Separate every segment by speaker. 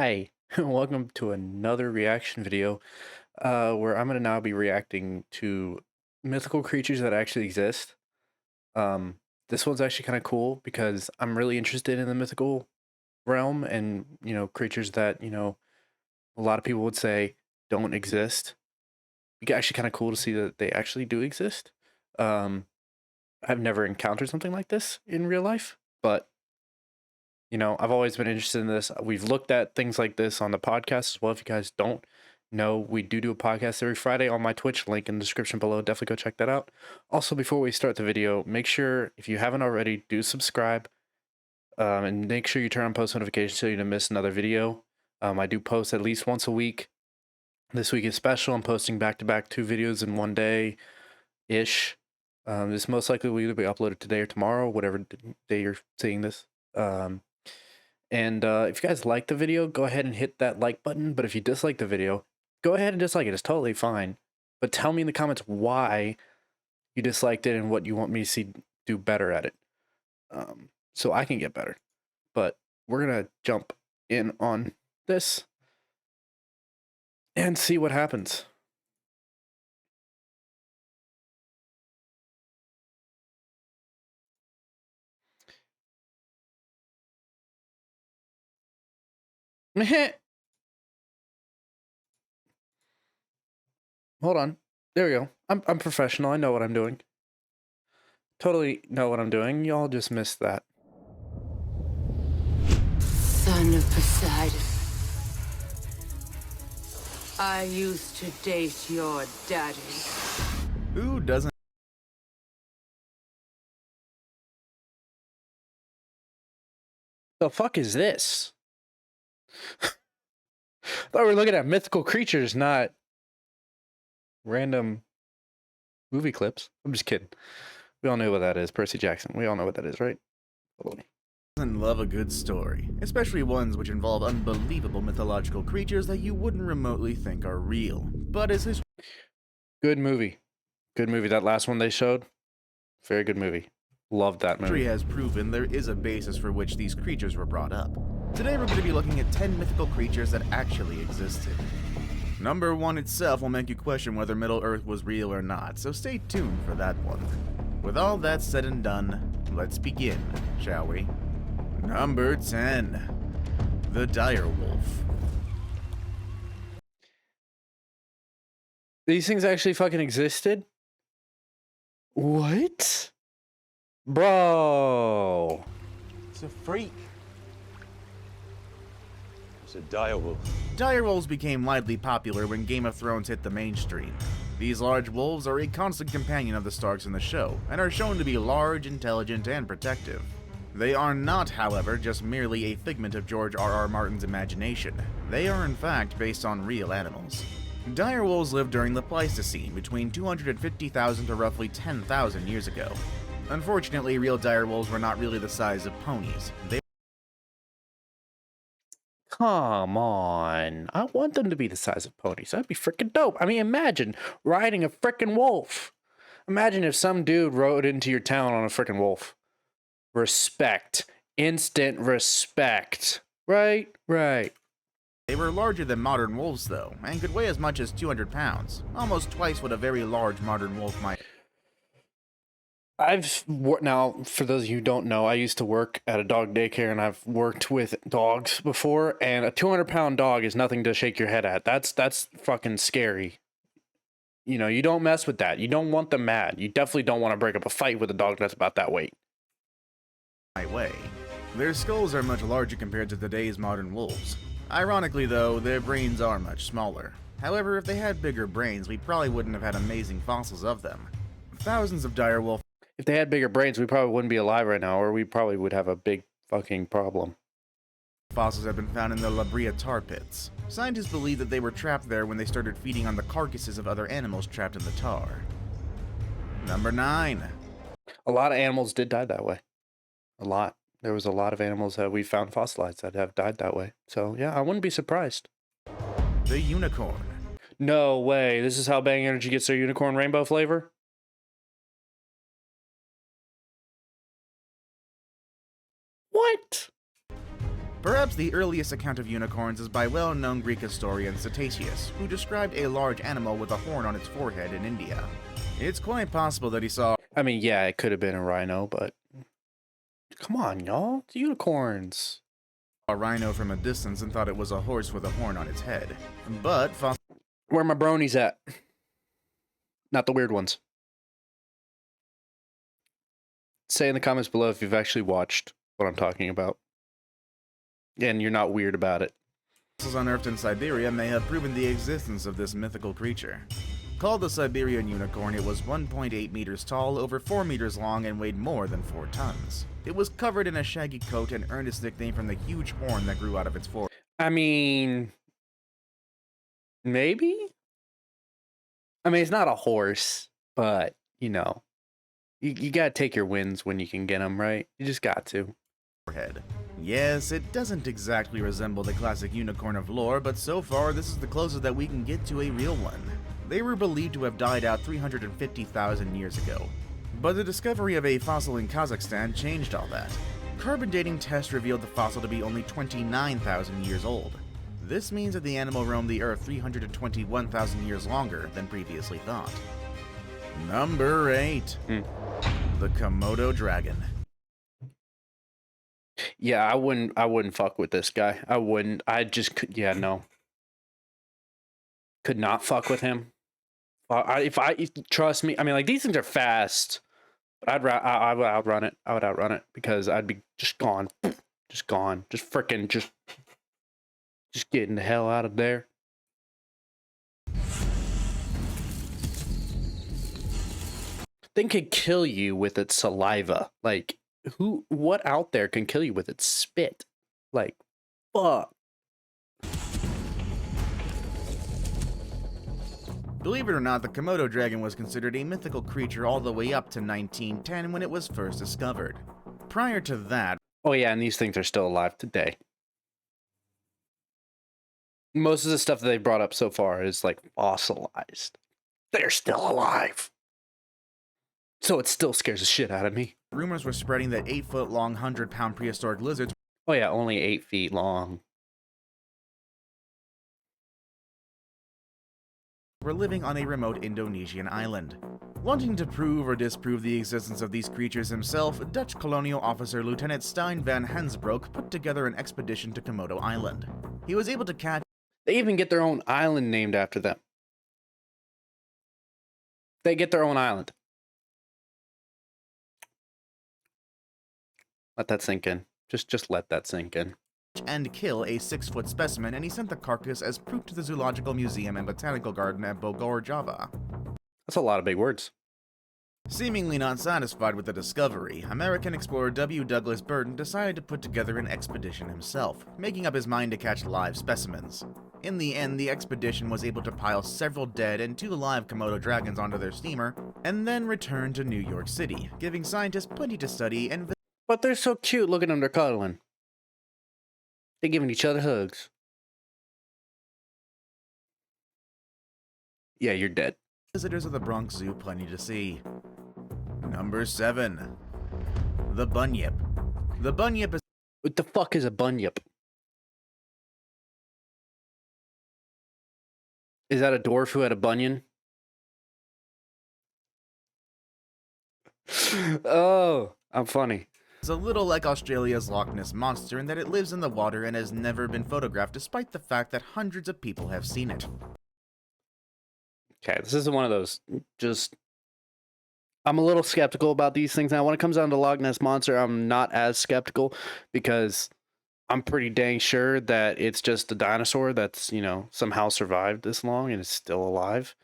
Speaker 1: Hi, welcome to another reaction video where I'm going to now be reacting to mythical creatures that actually exist. Um, this one's actually kind of cool because I'm really interested in the mythical realm and, creatures that, a lot of people would say don't exist. It's actually kind of cool to see that they actually do exist. Um, I've never encountered something like this in real life, but I've always been interested in this. We've looked at things like this on the podcast as well. If you guys don't know, we do a podcast every Friday on my Twitch, link in the description below. Definitely go check that out. Also, before we start the video, make sure, if you haven't already, do subscribe and make sure you turn on post notifications so you don't miss another video. I do post at least once a week. This week is special. I'm posting back-to-back 2 videos in one day-ish. This most likely will either be uploaded today or tomorrow, whatever day you're seeing this. If you guys like the video, go ahead and hit that like button. But if you dislike the video, go ahead and dislike it. It's totally fine. But tell me in the comments why you disliked it and what you want me to see do better at it. So I can get better. But we're going to jump in on this and see what happens. Hold on. There we go. I'm professional. I know what I'm doing. Totally know what I'm doing. Y'all just missed that.
Speaker 2: Son of Poseidon, I used to date your daddy.
Speaker 3: Who doesn't?
Speaker 1: The fuck is this? Thought we were looking at mythical creatures, not random movie clips. I'm just kidding. We all know what that is. Percy Jackson. We all know what that is, right? Totally.
Speaker 3: Doesn't love a good story, especially ones which involve unbelievable mythological creatures that you wouldn't remotely think are real. But as history
Speaker 1: Good movie. Good movie. That last one they showed, very good movie. Loved that movie.
Speaker 3: has proven, there is a basis for which these creatures were brought up. Today we're going to be looking at 10 mythical creatures that actually existed. Number 1 itself will make you question whether Middle-earth was real or not, so stay tuned for that one. With all that said and done, let's begin, shall we? Number 10. The Direwolf.
Speaker 1: These things actually fucking existed? What? Bro.
Speaker 4: It's a freak. It's a direwolf.
Speaker 3: Direwolves became widely popular when Game of Thrones hit the mainstream. These large wolves are a constant companion of the Starks in the show, and are shown to be large, intelligent, and protective. They are not, however, just merely a figment of George R.R. Martin's imagination. They are in fact based on real animals. Direwolves lived during the Pleistocene, between 250,000 to roughly 10,000 years ago. Unfortunately, real direwolves were not really the size of ponies.
Speaker 1: Come on. I want them to be the size of ponies. That'd be freaking dope. I mean, imagine riding a freaking wolf. Imagine if some dude rode into your town on a freaking wolf. Respect. Instant respect. Right? Right.
Speaker 3: They were larger than modern wolves, though, and could weigh as much as 200 pounds, almost twice what a very large modern wolf might.
Speaker 1: Now, for those of you who don't know, I used to work at a dog daycare, and I've worked with dogs before, and a 200-pound dog is nothing to shake your head at. That's fucking scary. You don't mess with that. You don't want them mad. You definitely don't want to break up a fight with a dog that's about that weight.
Speaker 3: Way. Their skulls are much larger compared to today's modern wolves. Ironically, though, their brains are much smaller. However, if they had bigger brains, we probably wouldn't have had amazing fossils of them. Thousands of direwolf.
Speaker 1: If they had bigger brains, we probably wouldn't be alive right now, or we probably would have a big fucking problem.
Speaker 3: Fossils have been found in the La Brea tar pits. Scientists believe that they were trapped there when they started feeding on the carcasses of other animals trapped in the tar. Number 9.
Speaker 1: A lot of animals did die that way. A lot. There was a lot of animals that we found fossilized that have died that way. So, yeah, I wouldn't be surprised.
Speaker 3: The unicorn.
Speaker 1: No way. This is how Bang Energy gets their unicorn rainbow flavor? What?
Speaker 3: Perhaps the earliest account of unicorns is by well-known Greek historian Ctesias, who described a large animal with a horn on its forehead in India. It's quite possible that he saw
Speaker 1: I mean, yeah, it could have been a rhino, but come on, y'all. It's unicorns.
Speaker 3: a rhino from a distance and thought it was a horse with a horn on its head. But
Speaker 1: Where my bronies at? Not the weird ones. Say in the comments below if you've actually watched what I'm talking about. And you're not weird about it.
Speaker 3: fossils unearthed in Siberia may have proven the existence of this mythical creature. Called the Siberian unicorn, it was 1.8 meters tall, over 4 meters long, and weighed more than 4 tons. It was covered in a shaggy coat and earned its nickname from the huge horn that grew out of its forehead.
Speaker 1: I mean, maybe? I mean, it's not a horse, but, you know, you gotta take your wins when you can get them, right? You just got to.
Speaker 3: Yes, it doesn't exactly resemble the classic unicorn of lore, but so far this is the closest that we can get to a real one. They were believed to have died out 350,000 years ago. But the discovery of a fossil in Kazakhstan changed all that. Carbon dating tests revealed the fossil to be only 29,000 years old. This means that the animal roamed the Earth 321,000 years longer than previously thought. Number 8. The Komodo Dragon.
Speaker 1: Yeah, I wouldn't fuck with this guy. I wouldn't. I just could. Yeah, no. Could not fuck with him. Trust me. I mean, like, these things are fast, but I would outrun it. I would outrun it because I'd be just gone, just freaking just getting the hell out of there. Thing could kill you with its saliva. Like, what out there can kill you with its spit? Like, fuck.
Speaker 3: Believe it or not, the Komodo dragon was considered a mythical creature all the way up to 1910 when it was first discovered. Prior to that,
Speaker 1: Oh yeah, and these things are still alive today. Most of the stuff that they brought up so far is like fossilized. They're still alive. So it still scares the shit out of me.
Speaker 3: rumors were spreading that 8-foot-long, 100-pound prehistoric lizards
Speaker 1: Oh yeah, only 8 feet long.
Speaker 3: were living on a remote Indonesian island. Wanting to prove or disprove the existence of these creatures himself, Dutch colonial officer Lieutenant Stein van Hensbroek put together an expedition to Komodo Island. He was able to catch
Speaker 1: They even get their own island named after them. They get their own island. Let that sink in. Just let that sink in.
Speaker 3: and kill a 6-foot specimen, and he sent the carcass as proof to the Zoological Museum and Botanical Garden at Bogor, Java.
Speaker 1: That's a lot of big words.
Speaker 3: Seemingly not satisfied with the discovery, American explorer W. Douglas Burton decided to put together an expedition himself, making up his mind to catch live specimens. In the end, the expedition was able to pile several dead and 2 live Komodo dragons onto their steamer, and then return to New York City, giving scientists plenty to study and
Speaker 1: But they're so cute. Look at them. They're cuddling. They're giving each other hugs. Yeah, you're dead.
Speaker 3: visitors of the Bronx Zoo plenty to see. Number 7. The Bunyip. The Bunyip is
Speaker 1: What the fuck is a bunyip? Is that a dwarf who had a bunion? Oh, I'm funny.
Speaker 3: a little like Australia's Loch Ness Monster in that it lives in the water and has never been photographed despite the fact that hundreds of people have seen it.
Speaker 1: Okay, this is one of those, I'm a little skeptical about these things. Now, when it comes down to Loch Ness Monster, I'm not as skeptical because I'm pretty dang sure that it's just a dinosaur that's, somehow survived this long and is still alive.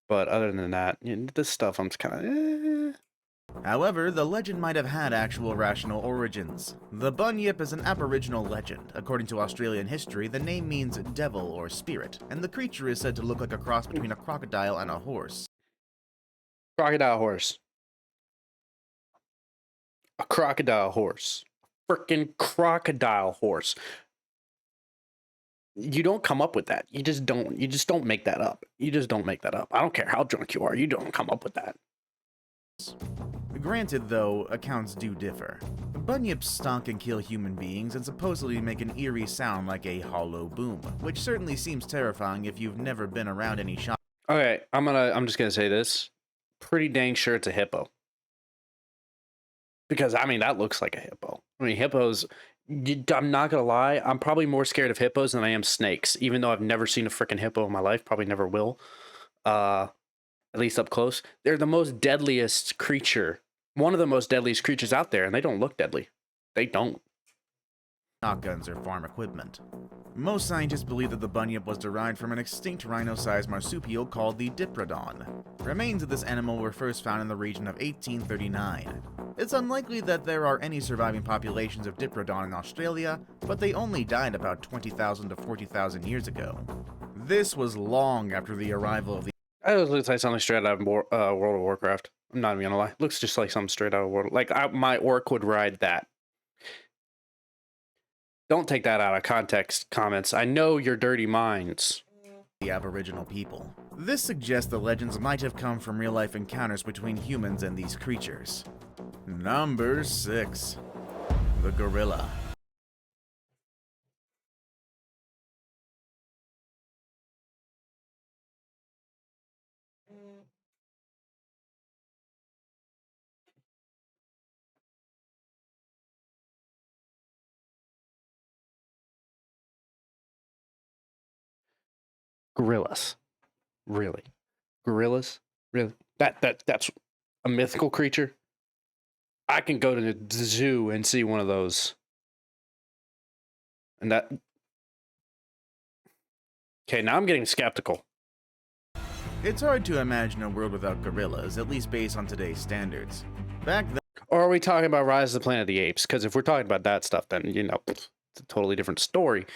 Speaker 1: But other than that, this stuff, I'm just kind of,
Speaker 3: However, the legend might have had actual rational origins. The Bunyip is an aboriginal legend. According to Australian history, the name means devil or spirit, and the creature is said to look like a cross between a crocodile and a horse.
Speaker 1: Crocodile horse. A crocodile horse. Freaking crocodile horse. You don't come up with that. You just don't make that up. You just don't make that up. I don't care how drunk you are. You don't come up with that.
Speaker 3: Granted, though, accounts do differ. Bunyips stalk and kill human beings and supposedly make an eerie sound like a hollow boom, which certainly seems terrifying if you've never been around any shop.
Speaker 1: Okay, I'm just gonna say this. Pretty dang sure it's a hippo. Because I mean that looks like a hippo. I mean hippos. I'm not gonna lie. I'm probably more scared of hippos than I am snakes. Even though I've never seen a freaking hippo in my life, probably never will. At least up close. They're the most deadliest creature. One of the most deadliest creatures out there, and they don't look deadly. They don't.
Speaker 3: Shotguns or farm equipment. Most scientists believe that the bunyip was derived from an extinct rhino-sized marsupial called the Diprotodon. Remains of this animal were first found in the region of 1839. It's unlikely that there are any surviving populations of Diprotodon in Australia, but they only died about 20,000 to 40,000 years ago. This was long after the arrival of the...
Speaker 1: It looks like something straight out of World of Warcraft. I'm not even gonna lie. Looks just like something straight out of World. Like my orc would ride that. Don't take that out of context, comments. I know your dirty minds.
Speaker 3: The Aboriginal people. This suggests the legends might have come from real-life encounters between humans and these creatures. Number 6. The gorilla.
Speaker 1: Gorillas. Really? Gorillas? Really? That's a mythical creature? I can go to the zoo and see one of those. And that... Okay, now I'm getting skeptical.
Speaker 3: It's hard to imagine a world without gorillas, at least based on today's standards. Back then,
Speaker 1: Or are we talking about Rise of the Planet of the Apes? Because if we're talking about that stuff, then, you know, it's a totally different story.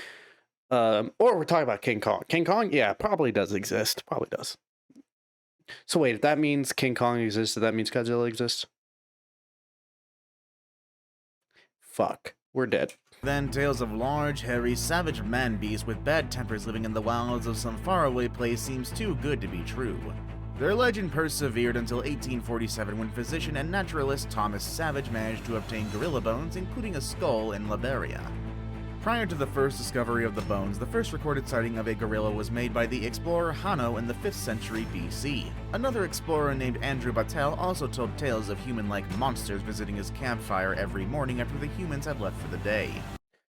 Speaker 1: Or we're talking about King Kong. King Kong, yeah, probably does exist. Probably does. So wait, if that means King Kong exists, that means Godzilla exists? Fuck. We're dead.
Speaker 3: then tales of large, hairy, savage man-beasts with bad tempers living in the wilds of some faraway place seems too good to be true. Their legend persevered until 1847 when physician and naturalist Thomas Savage managed to obtain gorilla bones, including a skull in Liberia. Prior to the first discovery of the bones, the first recorded sighting of a gorilla was made by the explorer Hanno in the 5th century BC. Another explorer named Andrew Battelle also told tales of human-like monsters visiting his campfire every morning after the humans had left for the day.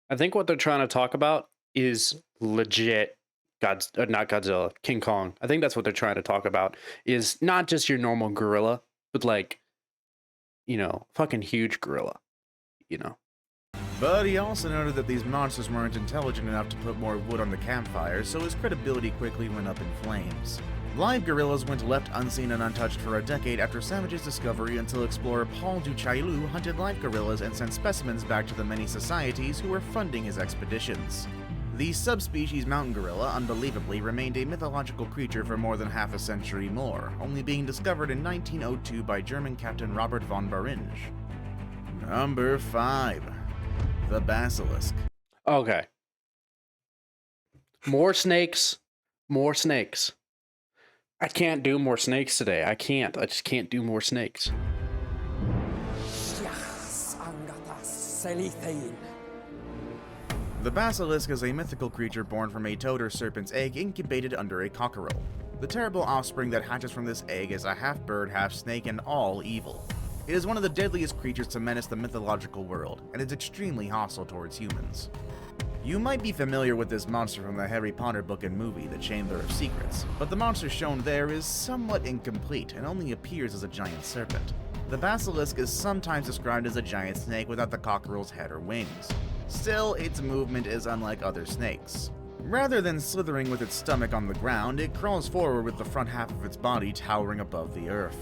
Speaker 1: I think what they're trying to talk about is legit not Godzilla, King Kong. I think that's what they're trying to talk about, is not just your normal gorilla, but like, you know, fucking huge gorilla, you know.
Speaker 3: But he also noted that these monsters weren't intelligent enough to put more wood on the campfire, so his credibility quickly went up in flames. Live gorillas went left unseen and untouched for a decade after Savage's discovery until explorer Paul Duchaillu hunted live gorillas and sent specimens back to the many societies who were funding his expeditions. The subspecies mountain gorilla, unbelievably, remained a mythological creature for more than half a century more, only being discovered in 1902 by German Captain Robert von Baringe. Number 5. The Basilisk.
Speaker 1: Okay. More snakes. More snakes. I can't do more snakes today. I can't. I just can't do more snakes.
Speaker 3: The basilisk is a mythical creature born from a toad or serpent's egg incubated under a cockerel. The terrible offspring that hatches from this egg is a half-bird, half-snake, and all evil. It is one of the deadliest creatures to menace the mythological world, and is extremely hostile towards humans. You might be familiar with this monster from the Harry Potter book and movie, The Chamber of Secrets, but the monster shown there is somewhat incomplete and only appears as a giant serpent. The basilisk is sometimes described as a giant snake without the cockerel's head or wings. Still, its movement is unlike other snakes. Rather than slithering with its stomach on the ground, it crawls forward with the front half of its body towering above the earth.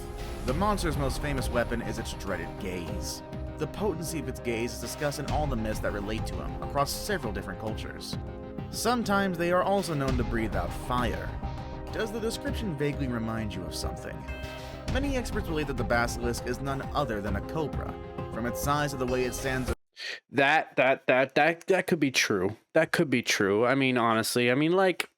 Speaker 3: The monster's most famous weapon is its dreaded gaze. The potency of its gaze is discussed in all the myths that relate to him, across several different cultures. Sometimes they are also known to breathe out fire. Does the description vaguely remind you of something? Many experts believe that the basilisk is none other than a cobra. From its size to the way it stands.
Speaker 1: That could be true. That could be true. I mean, honestly, I mean, like,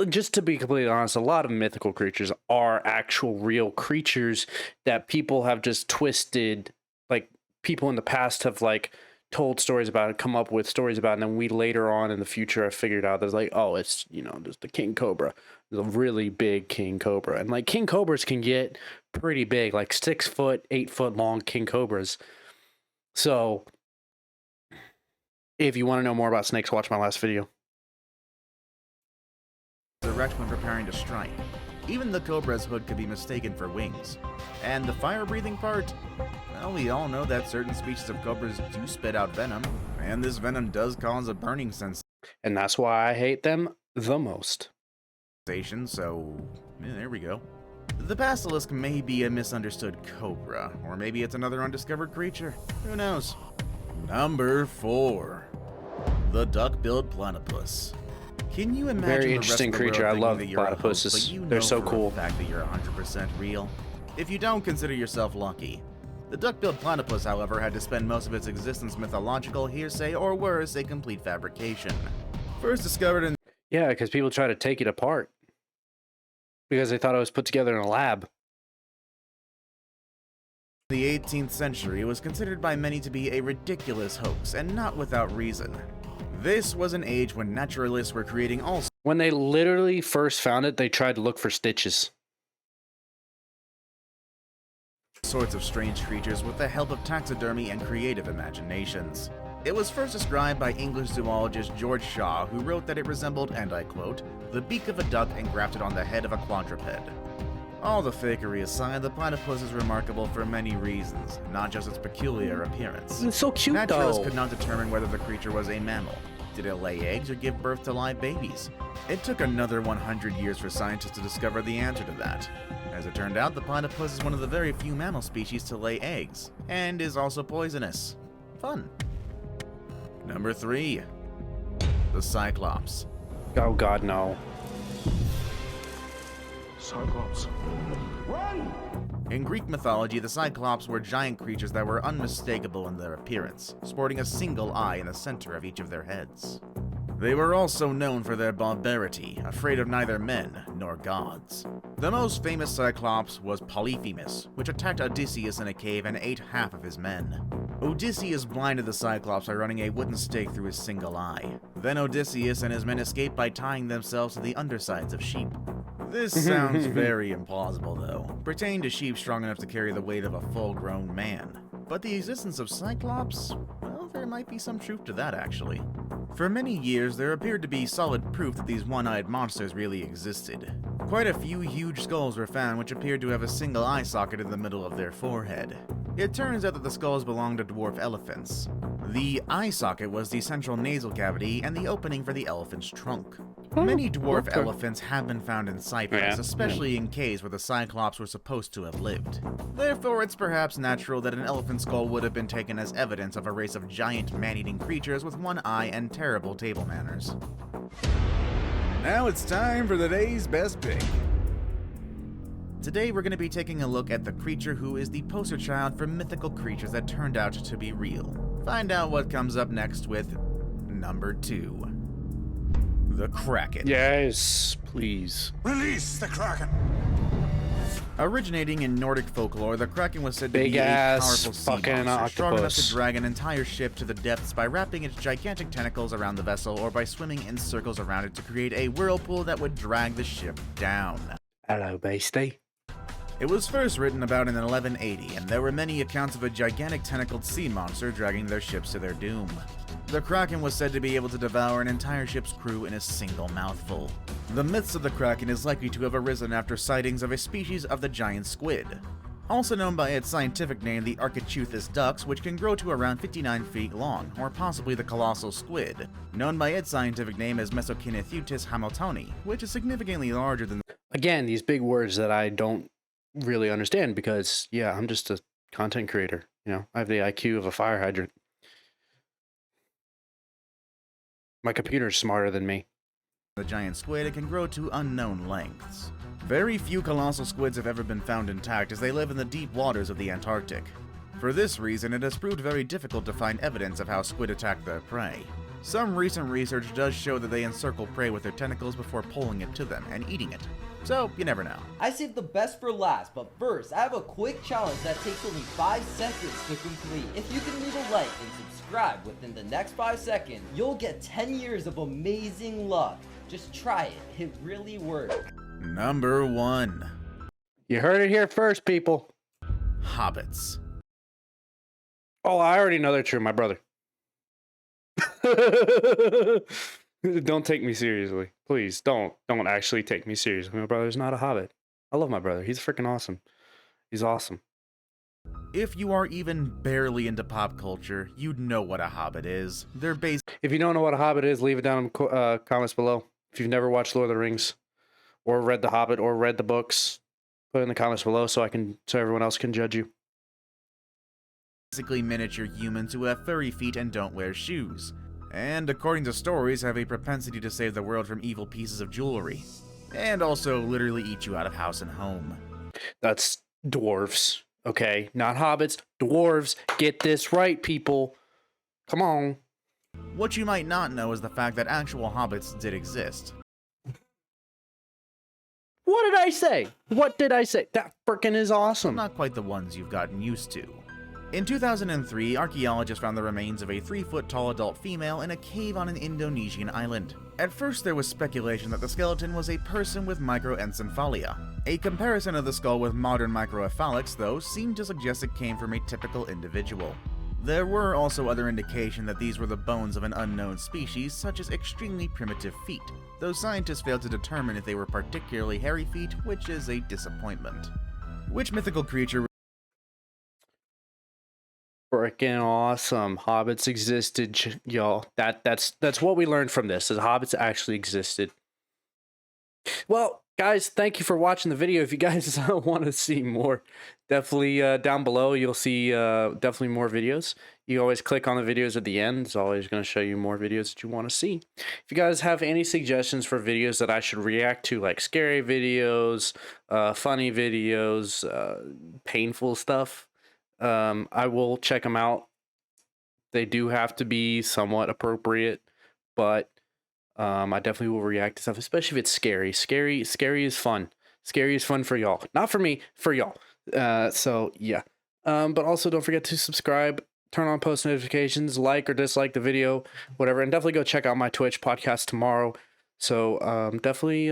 Speaker 1: Just to be completely honest, a lot of mythical creatures are actual real creatures that people have just twisted. Like, people in the past have like told stories about it, come up with stories about it, and then we later on in the future have figured out there's like, oh, it's, you know, just the king cobra, the really big king cobra. And like, king cobras can get pretty big, like 6 foot, 8 foot long king cobras. So if you want to know more about snakes, watch my last video.
Speaker 3: Erect when preparing to strike. Even the cobra's hood could be mistaken for wings. And the fire-breathing part? Well, we all know that certain species of cobras do spit out venom, and this venom does cause a burning
Speaker 1: And that's why I hate them the most.
Speaker 3: sensation, so yeah, there we go. The basilisk may be a misunderstood cobra, or maybe it's another undiscovered creature. Who knows? Number 4. The duck-billed platypus. Can you imagine
Speaker 1: Very
Speaker 3: the
Speaker 1: interesting
Speaker 3: rest of the
Speaker 1: creature. I
Speaker 3: world
Speaker 1: love
Speaker 3: thinking that you're a hoax,
Speaker 1: platypuses.
Speaker 3: but you
Speaker 1: They're
Speaker 3: know
Speaker 1: so
Speaker 3: for a
Speaker 1: cool.
Speaker 3: fact that you're 100% real? If you don't, consider yourself lucky. The duck-billed platypus, however, had to spend most of its existence mythological hearsay, or worse, a complete fabrication. First discovered in
Speaker 1: Yeah, because people try to take it apart because they thought it was put together in a lab.
Speaker 3: the 18th century, it was considered by many to be a ridiculous hoax, and not without reason. This was an age when naturalists were creating all
Speaker 1: When they literally first found it, they tried to look for stitches.
Speaker 3: sorts of strange creatures with the help of taxidermy and creative imaginations. It was first described by English zoologist George Shaw, who wrote that it resembled, and I quote, the beak of a duck engrafted on the head of a quadruped. All the fakery aside, the platypus is remarkable for many reasons, not just its peculiar appearance.
Speaker 1: It's so cute,
Speaker 3: Naturalists
Speaker 1: though.
Speaker 3: could not determine whether the creature was a mammal. Did it lay eggs or give birth to live babies? It took another 100 years for scientists to discover the answer to that. As it turned out, the platypus is one of the very few mammal species to lay eggs, and is also poisonous. Fun. Number 3. The Cyclops.
Speaker 1: Oh god, no.
Speaker 4: Cyclops. Run!
Speaker 3: In Greek mythology, the Cyclops were giant creatures that were unmistakable in their appearance, sporting a single eye in the center of each of their heads. They were also known for their barbarity, afraid of neither men nor gods. The most famous Cyclops was Polyphemus, which attacked Odysseus in a cave and ate half of his men. Odysseus blinded the Cyclops by running a wooden stake through his single eye. Then Odysseus and his men escaped by tying themselves to the undersides of sheep. This sounds very implausible, though, pertaining to sheep strong enough to carry the weight of a full-grown man. But the existence of Cyclops? Well, there might be some truth to that, actually. For many years, there appeared to be solid proof that these one-eyed monsters really existed. Quite a few huge skulls were found which appeared to have a single eye socket in the middle of their forehead. It turns out that the skulls belonged to dwarf elephants. The eye socket was the central nasal cavity and the opening for the elephant's trunk. Many dwarf elephants have been found in Cyprus, especially in caves where the Cyclops were supposed to have lived. Therefore, it's perhaps natural that an elephant skull would have been taken as evidence of a race of giant man-eating creatures with one eye and terrible table manners. Now it's time for the day's best pick. Today we're going to be taking a look at the creature who is the poster child for mythical creatures that turned out to be real. Find out what comes up next with number 2. The Kraken.
Speaker 1: Yes, please.
Speaker 4: Release the Kraken!
Speaker 3: Originating in Nordic folklore, the Kraken was said to
Speaker 1: Big
Speaker 3: be a
Speaker 1: ass
Speaker 3: powerful sea
Speaker 1: fucking
Speaker 3: monster, strong enough to
Speaker 1: octopus.
Speaker 3: drag an entire ship to the depths by wrapping its gigantic tentacles around the vessel or by swimming in circles around it to create a whirlpool that would drag the ship down.
Speaker 1: Hello, beastie.
Speaker 3: It was first written about in 1180, and there were many accounts of a gigantic tentacled sea monster dragging their ships to their doom. The Kraken was said to be able to devour an entire ship's crew in a single mouthful. The myths of the Kraken is likely to have arisen after sightings of a species of the giant squid, also known by its scientific name the Archaechuthus dux, which can grow to around 59 feet long, or possibly the colossal squid, known by its scientific name as Mesokinethetus hamiltoni, which is significantly larger than
Speaker 1: Again, these big words that I don't really understand because, yeah, I'm just a content creator. You know, I have the IQ of a fire hydrant. My computer's smarter than me.
Speaker 3: the giant squid. It can grow to unknown lengths. Very few colossal squids have ever been found intact, as they live in the deep waters of the Antarctic. For this reason, it has proved very difficult to find evidence of how squid attack their prey. Some recent research does show that they encircle prey with their tentacles before pulling it to them and eating it. So, you never know.
Speaker 5: I saved the best for last, but first, I have a quick challenge that takes only 5 seconds to complete. If you can leave a like and subscribe within the next 5 seconds, you'll get 10 years of amazing luck. Just try it, it really works.
Speaker 3: Number 1.
Speaker 1: You heard it here first, people.
Speaker 3: Hobbits.
Speaker 1: Oh, I already know they're true, my brother. Don't take me seriously. Please, don't actually take me seriously. My brother's not a hobbit. I love my brother. He's freaking awesome. He's awesome.
Speaker 3: If you are even barely into pop culture, you'd know what a hobbit is. They're based.
Speaker 1: If you don't know what a hobbit is, leave it down in the comments below. If you've never watched Lord of the Rings, or read The Hobbit, or read the books, put it in the comments below so everyone else can judge you.
Speaker 3: Basically miniature humans who have furry feet and don't wear shoes. And according to stories, have a propensity to save the world from evil pieces of jewelry. And also literally eat you out of house and home.
Speaker 1: That's dwarves, okay? Not hobbits, dwarves. Get this right, people. Come on.
Speaker 3: What you might not know is the fact that actual hobbits did exist.
Speaker 1: What did I say? What did I say? That frickin' is awesome.
Speaker 3: Not quite the ones you've gotten used to. In 2003, archaeologists found the remains of a 3-foot-tall adult female in a cave on an Indonesian island. At first, there was speculation that the skeleton was a person with microencephalia. A comparison of the skull with modern microcephalics, though, seemed to suggest it came from a typical individual. There were also other indications that these were the bones of an unknown species, such as extremely primitive feet, though scientists failed to determine if they were particularly hairy feet, which is a disappointment. Which mythical creature
Speaker 1: Freaking awesome. Hobbits existed, y'all. That's what we learned from this, is hobbits actually existed. Well, guys, thank you for watching the video. If you guys want to see more, definitely down below you'll see definitely more videos. You always click on the videos at the end. It's always going to show you more videos that you want to see. If you guys have any suggestions for videos that I should react to, like scary videos, funny videos, painful stuff, I will check them out. They do have to be somewhat appropriate, but I definitely will react to stuff, especially if it's scary. Scary is fun. Scary is fun for y'all, not for me, for y'all. So yeah. But also don't forget to subscribe, turn on post notifications, like or dislike the video, whatever, and definitely go check out my Twitch podcast tomorrow. So definitely